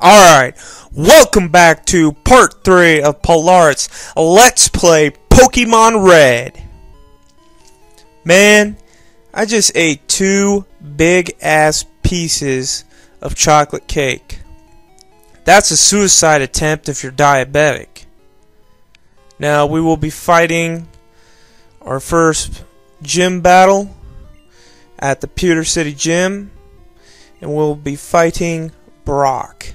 Alright, welcome back to part 3 of PoLaRiS Let's Play Pokemon Red. Man, I just ate 2 big ass pieces of chocolate cake. That's a suicide attempt if you're diabetic. Now we will be fighting our first gym battle at the Pewter City Gym, and we'll be fighting Brock.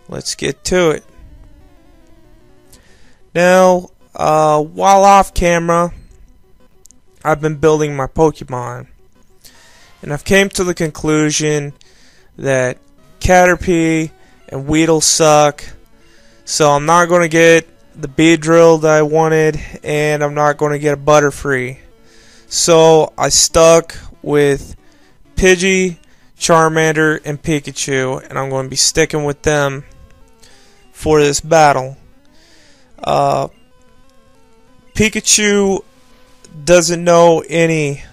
Let's get to it. Now, while off camera, I've been building my Pokemon, and I've came to the conclusion that Caterpie and Weedle suck, so I'm not going to get the Beedrill that I wanted, and I'm not going to get a Butterfree. So I stuck with Pidgey, Charmander, and Pikachu, and I'm going to be sticking with them for this battle. Pikachu doesn't know any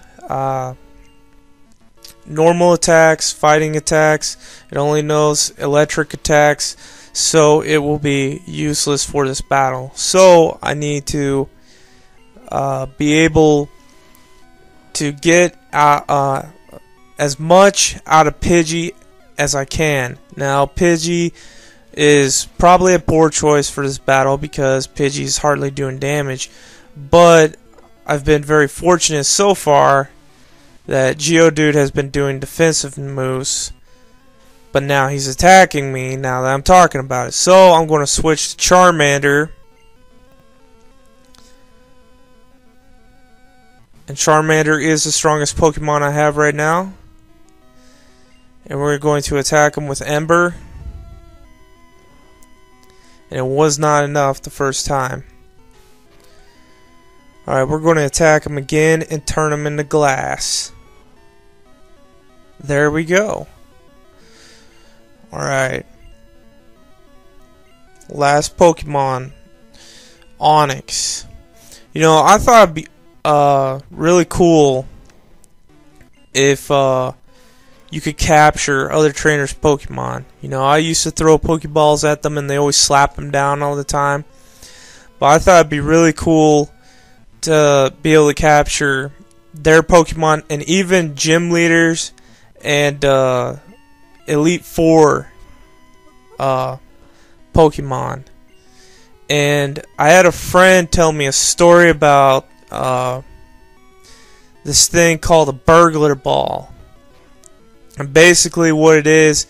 normal attacks, fighting attacks. It only knows electric attacks, so it will be useless for this battle. So I need to be able to get as much out of Pidgey as I can. Now, Pidgey is probably a poor choice for this battle because Pidgey is hardly doing damage, but I've been very fortunate so far that Geodude has been doing defensive moves, but now he's attacking me now that I'm talking about it. So I'm going to switch to Charmander, and Charmander is the strongest Pokemon I have right now, and we're going to attack him with Ember. And it was not enough the first time. Alright, we're going to attack him again and turn him into glass. There we go. Alright. Last Pokemon. Onix. You know, I thought it'd be really cool if you could capture other trainers' Pokemon. You know, I used to throw Pokeballs at them and they always slap them down all the time. But I thought it'd be really cool to be able to capture their Pokemon and even gym leaders and Elite Four Pokemon. And I had a friend tell me a story about this thing called a burglar ball. And basically what it is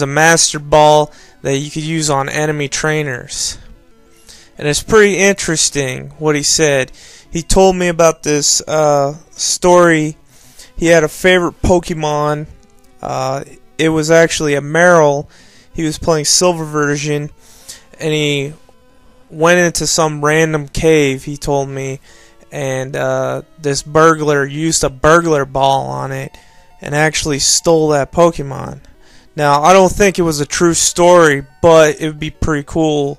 a master ball that you could use on enemy trainers. And it's pretty interesting what he said. He told me about this story. He had a favorite Pokemon. It was actually a Meryl. He was playing Silver version, and he went into some random cave, he told me, and this burglar used a burglar ball on it and actually stole that Pokemon. Now, I don't think it was a true story, but it would be pretty cool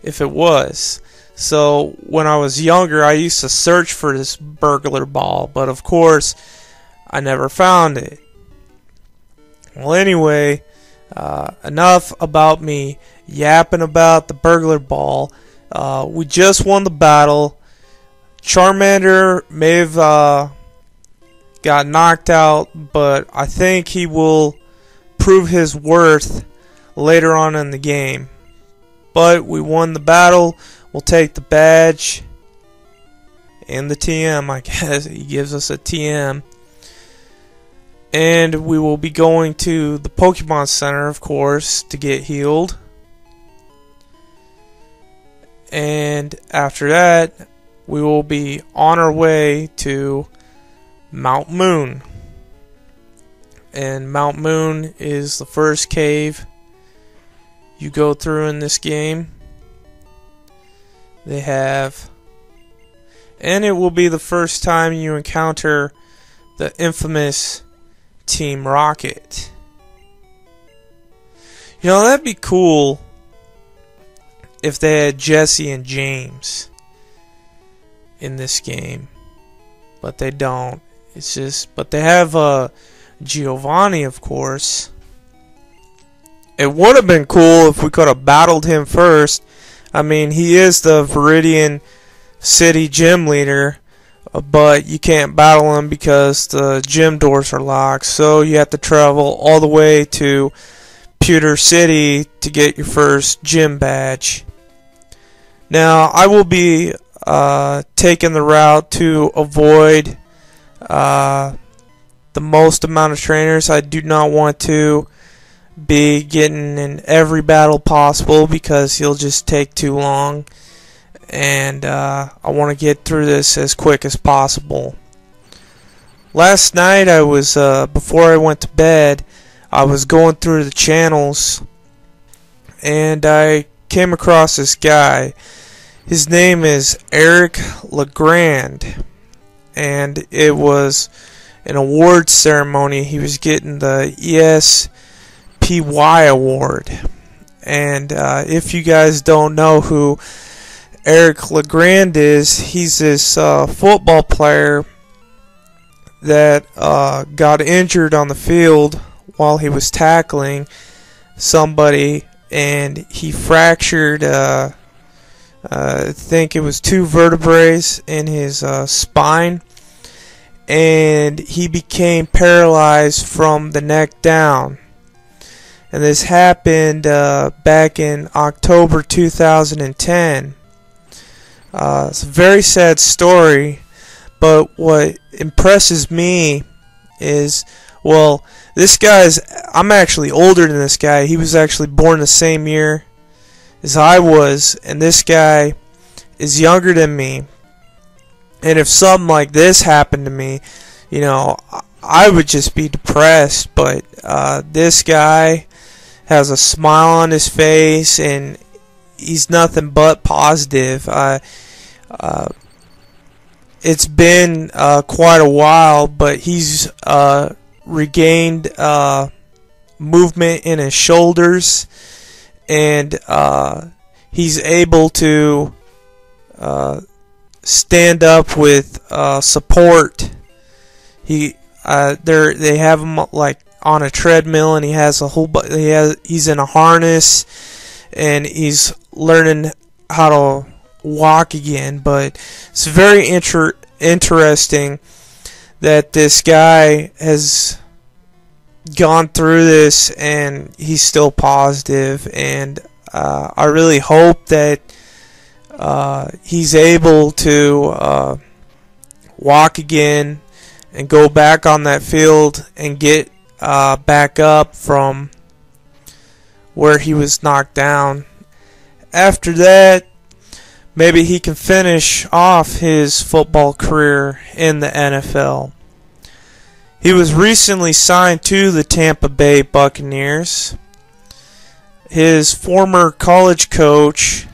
if it was. So, when I was younger, I used to search for this burglar ball, but of course, I never found it. Well, anyway, enough about me yapping about the burglar ball. We just won the battle. Charmander may have got knocked out, but I think he will prove his worth later on in the game. But we won the battle. We'll take the badge and the TM, I guess. He gives us a TM. And we will be going to the Pokemon Center, of course, to get healed. And after that, we will be on our way to Mount Moon. And Mount Moon is the first cave you go through in this game. They have, and it will be the first time you encounter the infamous Team Rocket. You know, that'd be cool if they had Jesse and James in this game, but they don't. It's just, but they have Giovanni, of course. It would have been cool if we could have battled him first. I mean, he is the Viridian City gym leader, but you can't battle him because the gym doors are locked. So you have to travel all the way to Pewter City to get your first gym badge. Now, I will be taking the route to avoid the most amount of trainers. I do not want to be getting in every battle possible because he'll just take too long, and I want to get through this as quick as possible. Last night I was before I went to bed, I was going through the channels and I came across this guy. His name is Eric Legrand, and it was an awards ceremony. He was getting the ESPY award. And if you guys don't know who Eric Legrand is, he's this football player that got injured on the field while he was tackling somebody, and he fractured I think it was 2 vertebrae in his spine, and he became paralyzed from the neck down. And this happened back in October 2010. It's a very sad story, but what impresses me is, well, this guy's, I'm actually older than this guy. He was actually born the same year as I was, and this guy is younger than me. And if something like this happened to me, you know, I would just be depressed. But this guy has a smile on his face, and he's nothing but positive. It's been quite a while, but he's regained movement in his shoulders, and he's able to stand up with support. They have him like on a treadmill, and he has a whole he's in a harness, and he's learning how to walk again. But it's very interesting that this guy has gone through this and he's still positive, and I really hope that he's able to walk again and go back on that field and get back up from where he was knocked down. After that, maybe he can finish off his football career in the NFL. He was recently signed to the Tampa Bay Buccaneers. His former college coach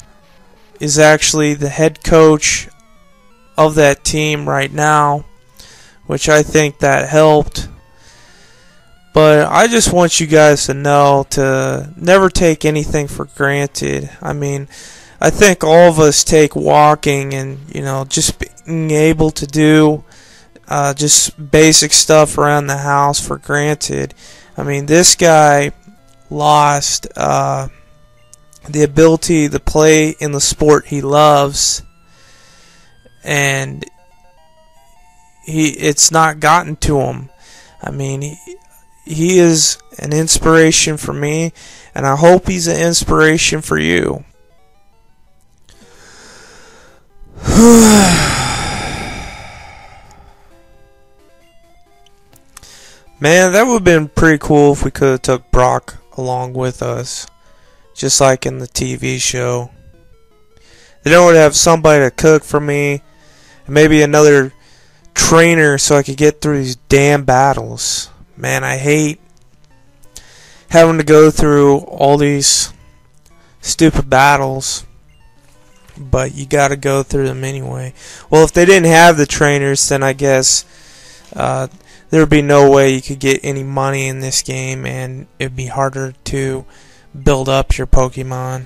is actually the head coach of that team right now, which I think that helped. But I just want you guys to know to never take anything for granted. I mean, I think all of us take walking and, you know, just being able to do just basic stuff around the house for granted. I mean, this guy lost the ability to play in the sport he loves, and it's not gotten to him. I mean, he is an inspiration for me, and I hope he's an inspiration for you. Man, that would have been pretty cool if we could have took Brock along with us, just like in the TV show. Then I would have somebody to cook for me, and maybe another trainer so I could get through these damn battles. Man, I hate having to go through all these stupid battles, but you gotta go through them anyway. Well, if they didn't have the trainers, then I guess there would be no way you could get any money in this game, and it would be harder to build up your Pokemon.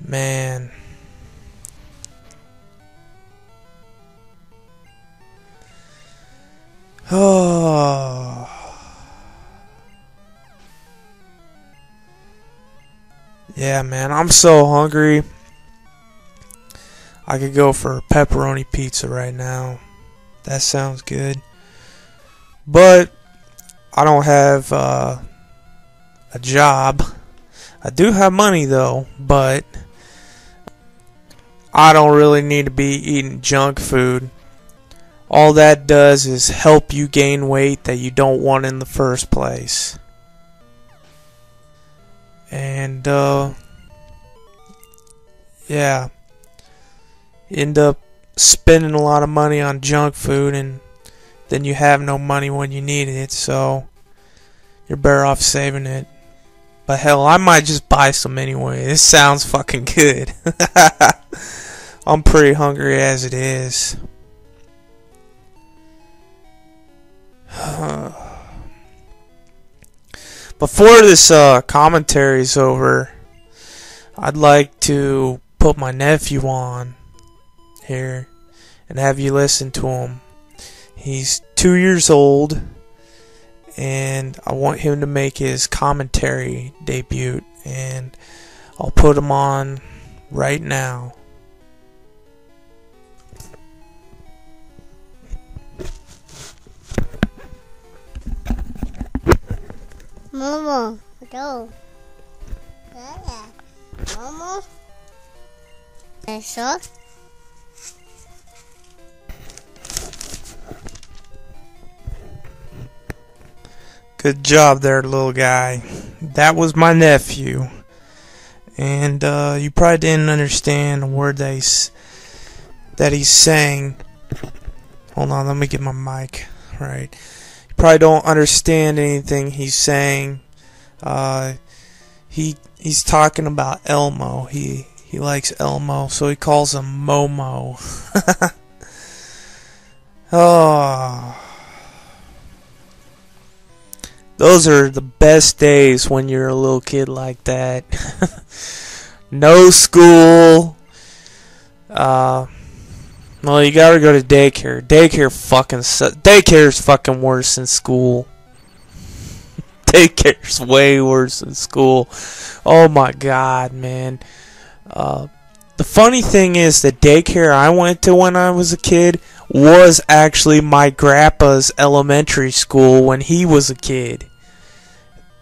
Man. Oh. Yeah, man, I'm so hungry. I could go for a pepperoni pizza right now. That sounds good. But I don't have a job. I do have money though, but I don't really need to be eating junk food. All that does is help you gain weight that you don't want in the first place. And yeah, you end up spending a lot of money on junk food, and then you have no money when you need it, so you're better off saving it. But hell, I might just buy some anyway. This sounds fucking good. I'm pretty hungry as it is. Before this commentary is over, I'd like to put my nephew on here and have you listen to him. He's 2 years old, and I want him to make his commentary debut, and I'll put him on right now. Momo, go. Yeah. Momo. Eso. Good job there, little guy. That was my nephew. And you probably didn't understand a word that he's saying. Hold on, let me get my mic right. You probably don't understand anything he's saying. He's talking about Elmo. He likes Elmo, so he calls him Momo. Oh. Those are the best days when you're a little kid like that. No school. Well, you gotta go to daycare. Daycare's fucking worse than school. Daycare's way worse than school. Oh my god, man. The funny thing is, the daycare I went to when I was a kid was actually my grandpa's elementary school when he was a kid.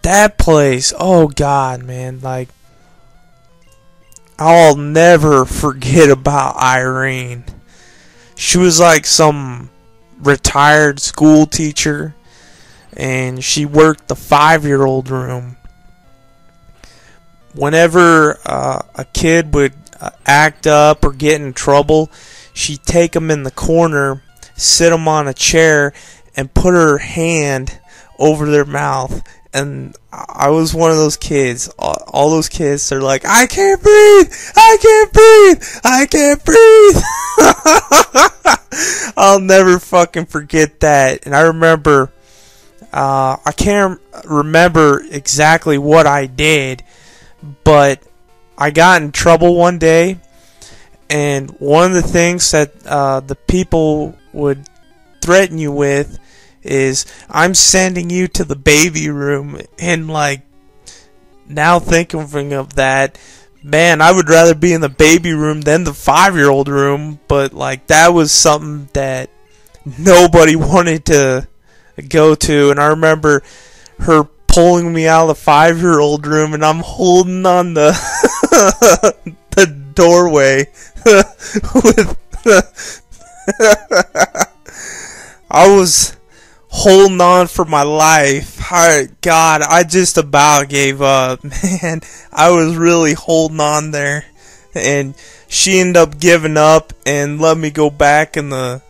That place, oh god, man, like, I'll never forget about Irene. She was like some retired school teacher, and she worked the 5-year-old room. Whenever a kid would act up or get in trouble, she'd take them in the corner, sit them on a chair, and put her hand over their mouth. And I was one of those kids. All those kids, they're like, I can't breathe! I can't breathe! I can't breathe! I'll never fucking forget that. And I remember, I can't remember exactly what I did, but I got in trouble one day, and one of the things that the people would threaten you with is, I'm sending you to the baby room. And like, now thinking of that, man, I would rather be in the baby room than the 5-year-old room. But like, that was something that nobody wanted to go to. And I remember her pulling me out of the 5-year-old room, and I'm holding on the the doorway with I was holding on for my life. God, I just about gave up, man. I was really holding on there, and she ended up giving up and let me go back in the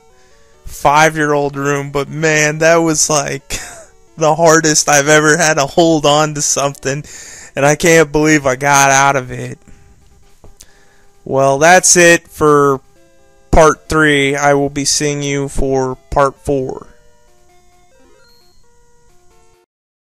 5-year-old room. But man, that was like the hardest I've ever had to hold on to something, and I can't believe I got out of it. Well, that's it for part 3. I will be seeing you for part 4.